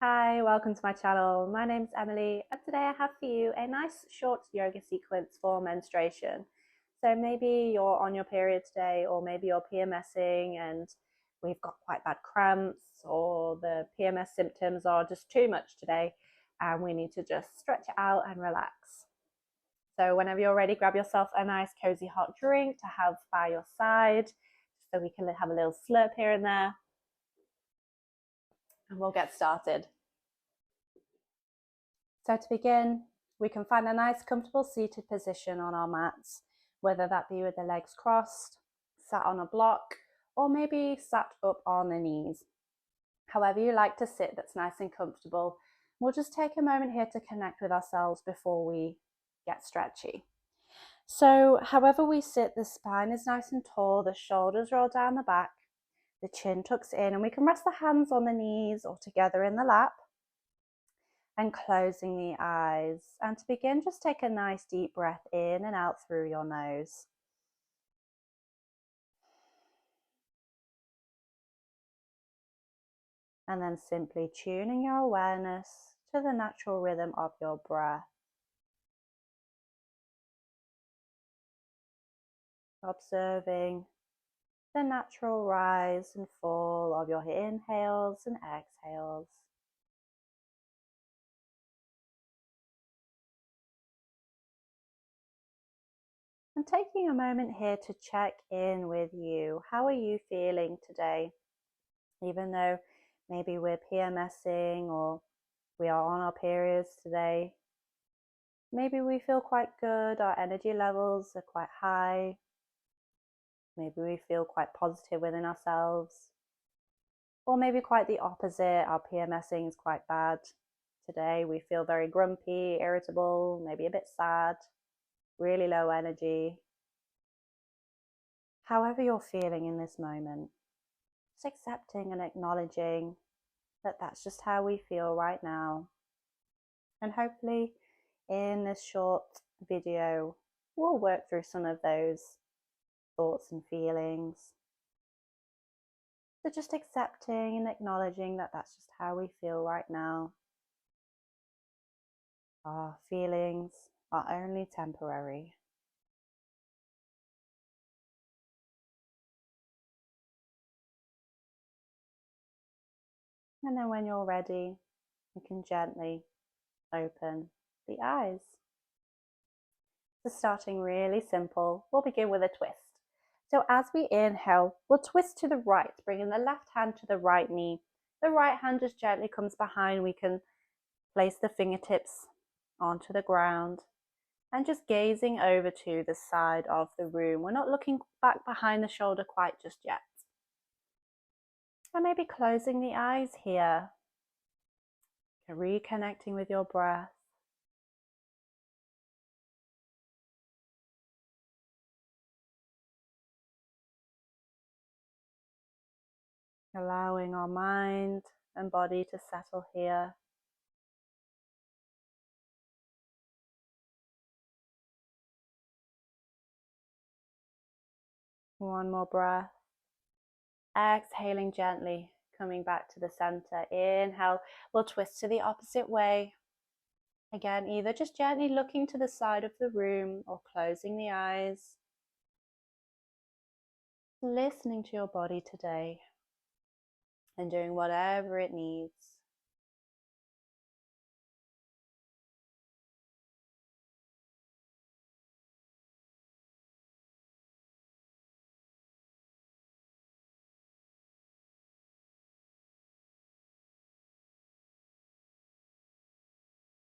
Hi, welcome to my channel. My name's Emily, and today I have for you a nice short yoga sequence for menstruation. So maybe you're on your period today, or maybe you're PMSing and we've got quite bad cramps, or the PMS symptoms are just too much today, and we need to just stretch it out and relax. So whenever you're ready, grab yourself a nice cozy hot drink to have by your side, so we can have a little slurp here and there, and we'll get started. So to begin, we can find a nice comfortable seated position on our mats, whether that be with the legs crossed, sat on a block, or maybe sat up on the knees. However you like to sit that's nice and comfortable. We'll just take a moment here to connect with ourselves before we get stretchy. So however we sit, the spine is nice and tall, the shoulders roll down the back, the chin tucks in, and we can rest the hands on the knees or together in the lap. And closing the eyes. And to begin, just take a nice deep breath in and out through your nose. And then simply tuning your awareness to the natural rhythm of your breath. Observing the natural rise and fall of your inhales and exhales. And taking a moment here to check in with you. How are you feeling today? Even though maybe we're PMSing or we are on our periods today, maybe we feel quite good, our energy levels are quite high, maybe we feel quite positive within ourselves, or maybe quite the opposite, our PMSing is quite bad today, we feel very grumpy, irritable, maybe a bit sad, really low energy. However you're feeling in this moment, just accepting and acknowledging that that's just how we feel right now. And hopefully in this short video, we'll work through some of those thoughts and feelings. So just accepting and acknowledging that that's just how we feel right now. Our feelings are only temporary. And then when you're ready, you can gently open the eyes. So starting really simple, we'll begin with a twist. So as we inhale, we'll twist to the right, bringing the left hand to the right knee. The right hand just gently comes behind. We can place the fingertips onto the ground and just gazing over to the side of the room. We're not looking back behind the shoulder quite just yet. And maybe closing the eyes here, reconnecting with your breath. Allowing our mind and body to settle here. One more breath. Exhaling gently, coming back to the center. Inhale, we'll twist to the opposite way. Again, either just gently looking to the side of the room or closing the eyes. Listening to your body today and doing whatever it needs.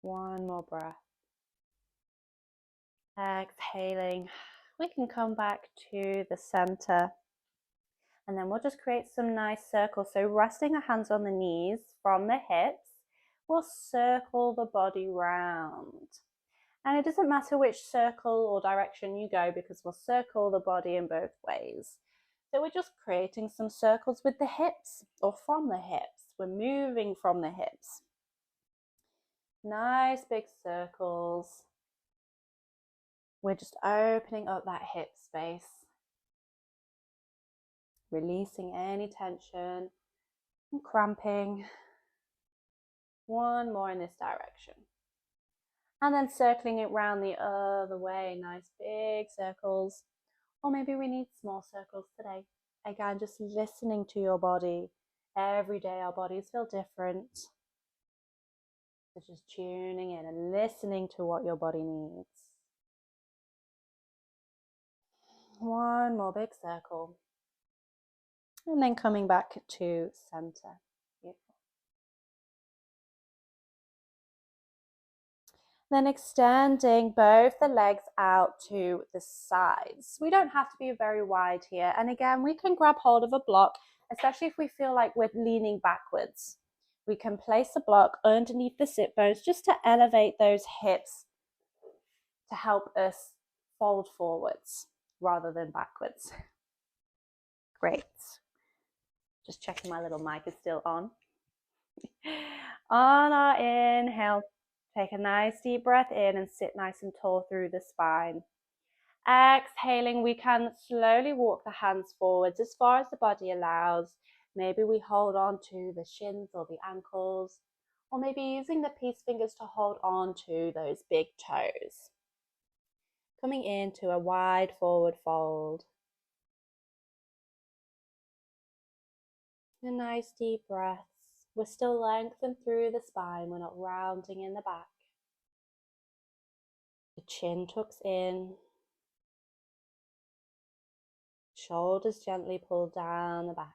One more breath. Exhaling. We can come back to the center. And then we'll just create some nice circles. So resting the hands on the knees from the hips, we'll circle the body round. And it doesn't matter which circle or direction you go because we'll circle the body in both ways. So we're just creating some circles with the hips or from the hips. We're moving from the hips. Nice big circles. We're just opening up that hip space. Releasing any tension and cramping. One more in this direction. And then circling it round the other way, nice big circles. Or maybe we need small circles today. Again, just listening to your body. Every day our bodies feel different. So just tuning in and listening to what your body needs. One more big circle. And then coming back to center. Beautiful. Then extending both the legs out to the sides. We don't have to be very wide here. And again, we can grab hold of a block, especially if we feel like we're leaning backwards. We can place a block underneath the sit bones just to elevate those hips to help us fold forwards rather than backwards. Great. Just checking my little mic is still on. On our inhale, take a nice deep breath in and sit nice and tall through the spine. Exhaling, we can slowly walk the hands forwards as far as the body allows. Maybe we hold on to the shins or the ankles, or maybe using the peace fingers to hold on to those big toes. Coming into a wide forward fold. A nice deep breaths. We're still lengthened through the spine. We're not rounding in the back. The chin tucks in. Shoulders gently pull down the back.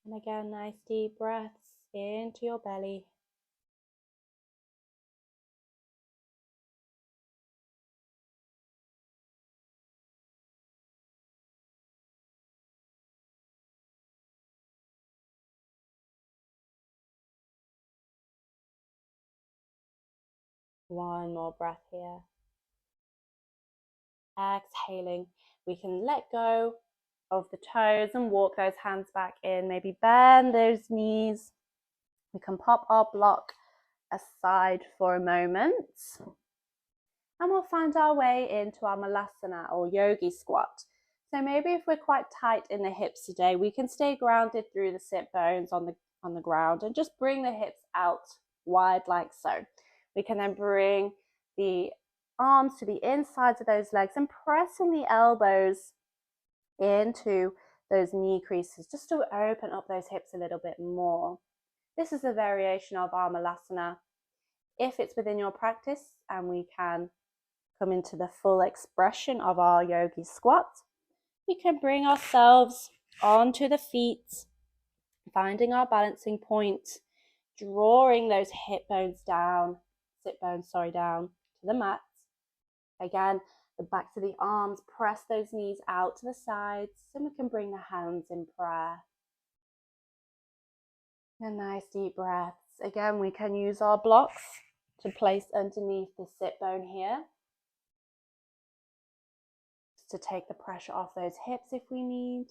And again, nice deep breaths into your belly. One more breath here. Exhaling, we can let go of the toes and walk those hands back in. Maybe bend those knees. We can pop our block aside for a moment. And we'll find our way into our Malasana or Yogi squat. So maybe if we're quite tight in the hips today, we can stay grounded through the sit bones on the ground and just bring the hips out wide like so. We can then bring the arms to the insides of those legs and pressing the elbows into those knee creases just to open up those hips a little bit more. This is a variation of our Malasana. If it's within your practice and we can come into the full expression of our yogi squat, we can bring ourselves onto the feet, finding our balancing point, drawing those sit bones down to the mat. Again, the backs of the arms, press those knees out to the sides, and we can bring the hands in prayer. And nice deep breaths. Again, we can use our blocks to place underneath the sit bone here, to take the pressure off those hips if we need.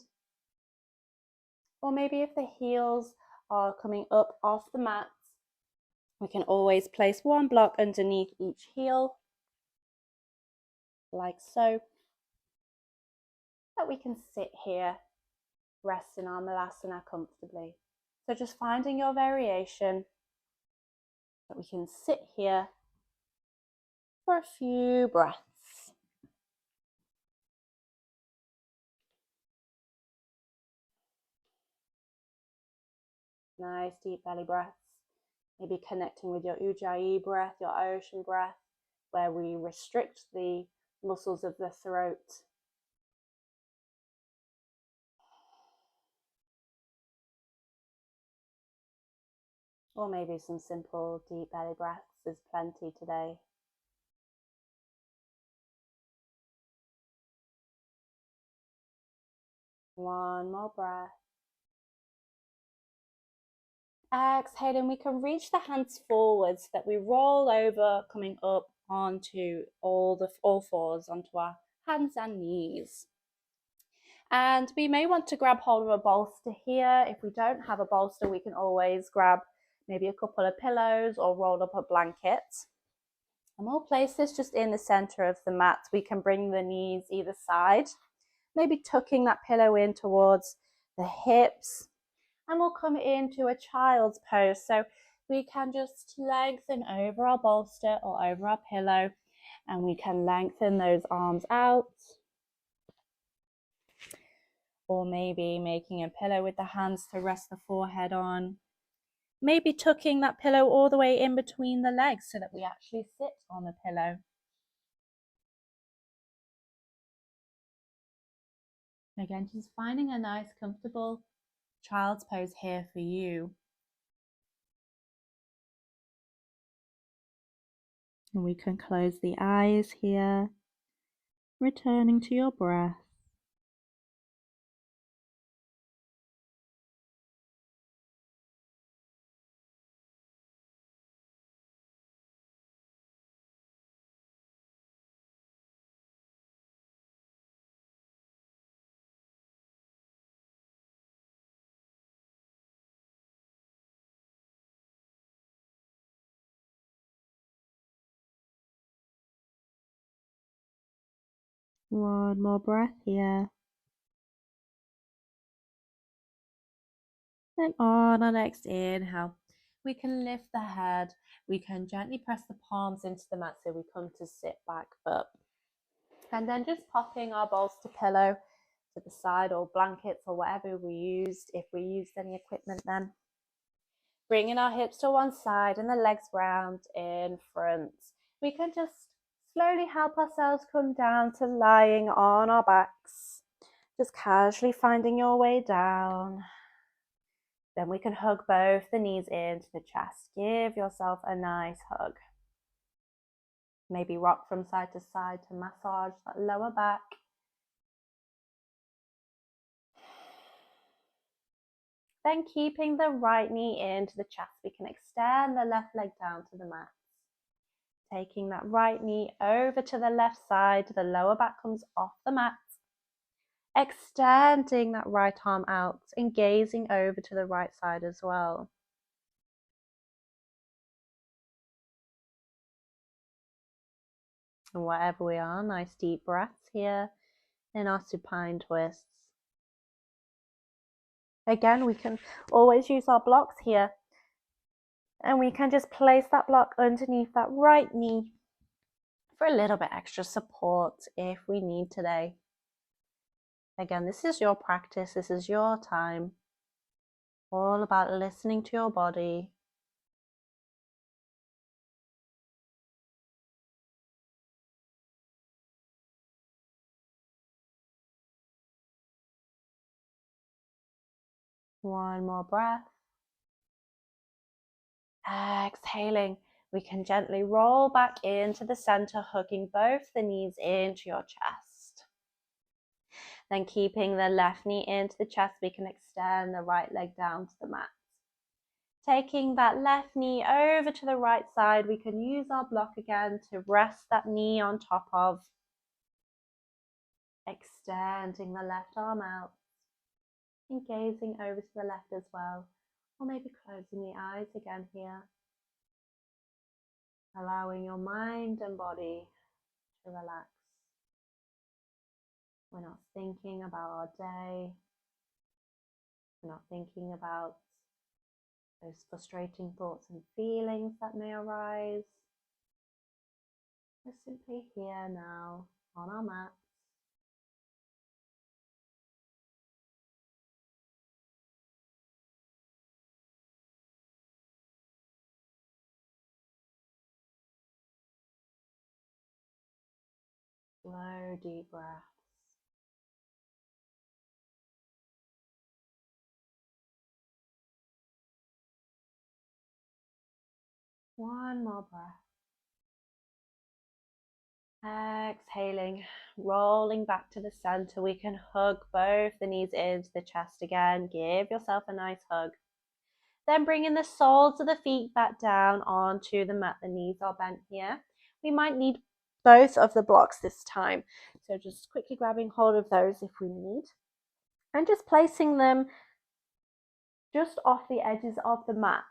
Or maybe if the heels are coming up off the mat, we can always place one block underneath each heel, like so, that we can sit here, rest in our Malasana comfortably. So just finding your variation, that we can sit here for a few breaths. Nice deep belly breaths. Maybe connecting with your Ujjayi breath, your ocean breath, where we restrict the muscles of the throat. Or maybe some simple deep belly breaths is plenty today. One more breath. Exhaling, we can reach the hands forward so that we roll over, coming up onto all fours, onto our hands and knees. And we may want to grab hold of a bolster here. If we don't have a bolster, we can always grab maybe a couple of pillows or roll up a blanket. And we'll place this just in the center of the mat. We can bring the knees either side, maybe tucking that pillow in towards the hips. And we'll come into a child's pose. So we can just lengthen over our bolster or over our pillow, and we can lengthen those arms out. Or maybe making a pillow with the hands to rest the forehead on. Maybe tucking that pillow all the way in between the legs so that we actually sit on the pillow. Again, just finding a nice, comfortable child's pose here for you. And we can close the eyes here, returning to your breath. One more breath here. And on our next inhale, we can lift the head. We can gently press the palms into the mat so we come to sit back up. And then just popping our bolster pillow to the side, or blankets or whatever we used, if we used any equipment then. Bringing our hips to one side and the legs round in front. We can just slowly help ourselves come down to lying on our backs. Just casually finding your way down. Then we can hug both the knees into the chest. Give yourself a nice hug. Maybe rock from side to side to massage that lower back. Then keeping the right knee into the chest, we can extend the left leg down to the mat. Taking that right knee over to the left side, the lower back comes off the mat. Extending that right arm out and gazing over to the right side as well. And wherever we are, nice deep breaths here in our supine twists. Again, we can always use our blocks here, and we can just place that block underneath that right knee for a little bit extra support if we need today. Again, this is your practice, this is your time. All about listening to your body. One more breath. Exhaling, we can gently roll back into the center, hugging both the knees into your chest. Then keeping the left knee into the chest, we can extend the right leg down to the mat. Taking that left knee over to the right side, we can use our block again to rest that knee on top of. Extending the left arm out and gazing over to the left as well, or maybe closing the eyes again here. Allowing your mind and body to relax. We're not thinking about our day. We're not thinking about those frustrating thoughts and feelings that may arise. We're simply here now on our mat. Slow, deep breaths. One more breath. Exhaling, rolling back to the center. We can hug both the knees into the chest again. Give yourself a nice hug. Then bringing the soles of the feet back down onto the mat. The knees are bent here. We might need both of the blocks this time. So just quickly grabbing hold of those if we need. And just placing them just off the edges of the mat.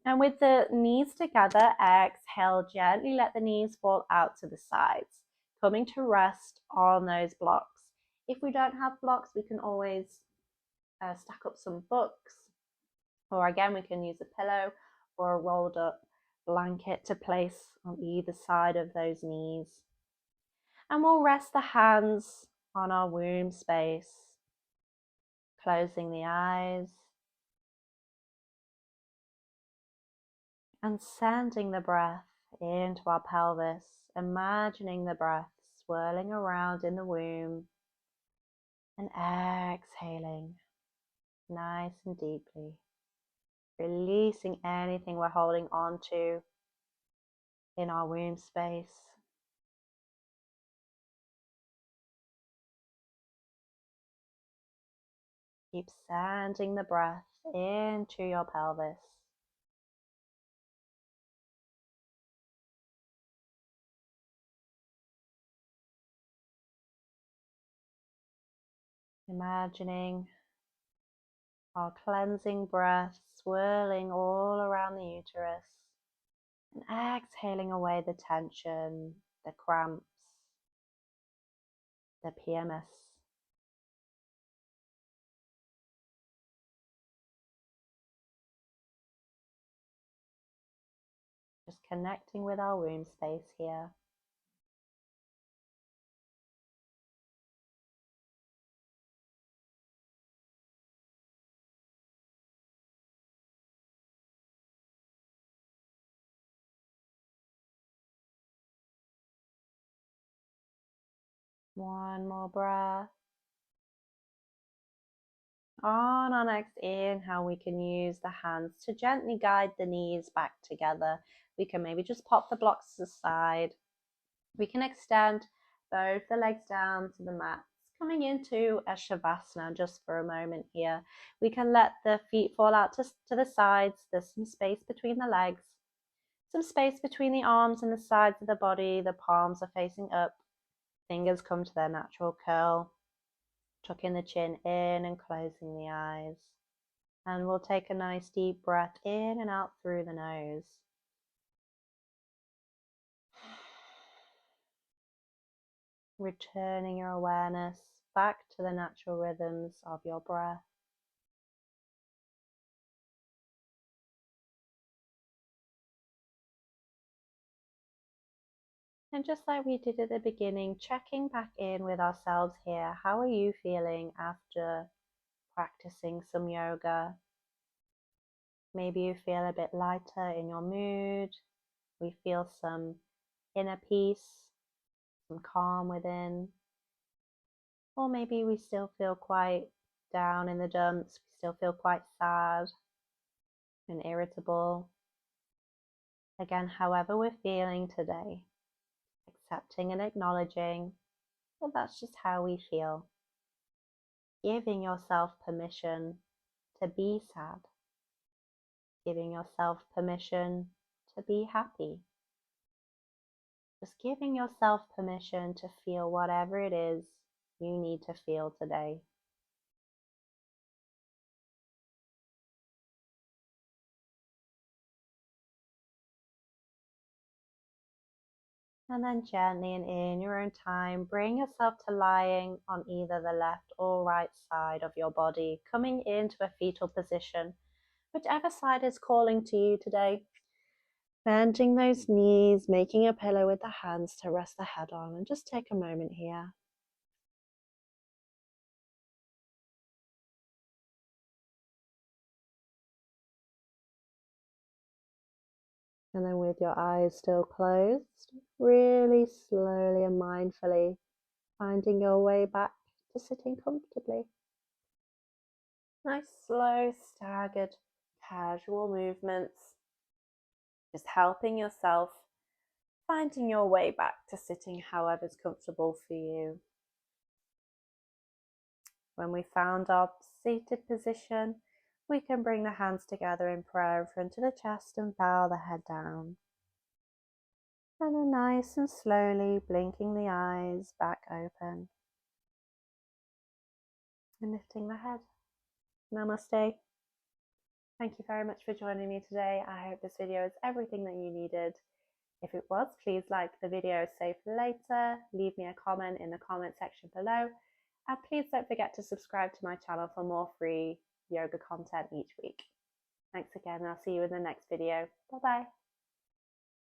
And with the knees together, exhale, gently let the knees fall out to the sides, coming to rest on those blocks. If we don't have blocks, we can always stack up some books Or again, we can use a pillow or a rolled up blanket to place on either side of those knees. And we'll rest the hands on our womb space, closing the eyes and sending the breath into our pelvis, imagining the breath swirling around in the womb and exhaling nice and deeply, releasing anything we're holding on to in our womb space. Keep sending the breath into your pelvis. Imagining our cleansing breath swirling all around the uterus and exhaling away the tension, the cramps, the PMS. Just connecting with our womb space here. One more breath. On our next inhale, we can use the hands to gently guide the knees back together. We can maybe just pop the blocks aside. We can extend both the legs down to the mat, coming into a Shavasana just for a moment here. We can let the feet fall out to the sides. There's some space between the legs, some space between the arms and the sides of the body. The palms are facing up. Fingers come to their natural curl. Tucking the chin in and closing the eyes. And we'll take a nice deep breath in and out through the nose. Returning your awareness back to the natural rhythms of your breath. And just like we did at the beginning, checking back in with ourselves here. How are you feeling after practicing some yoga? Maybe you feel a bit lighter in your mood. We feel some inner peace, some calm within. Or maybe we still feel quite down in the dumps. We still feel quite sad and irritable. Again, however we're feeling today, accepting and acknowledging that that's just how we feel. Giving yourself permission to be sad. Giving yourself permission to be happy. Just giving yourself permission to feel whatever it is you need to feel today. And then gently and in your own time, bring yourself to lying on either the left or right side of your body, coming into a fetal position, whichever side is calling to you today. Bending those knees, making a pillow with the hands to rest the head on, and just take a moment here. And then with your eyes still closed, really slowly and mindfully finding your way back to sitting comfortably. Nice, slow, staggered, casual movements. Just helping yourself, finding your way back to sitting however's comfortable for you. When we found our seated position, we can bring the hands together in prayer in front of the chest and bow the head down. And then nice and slowly blinking the eyes back open. And lifting the head. Namaste. Thank you very much for joining me today. I hope this video is everything that you needed. If it was, please like the video, save for later, leave me a comment in the comment section below, and please don't forget to subscribe to my channel for more free yoga content each week. Thanks again. I'll see you in the next video. Bye bye.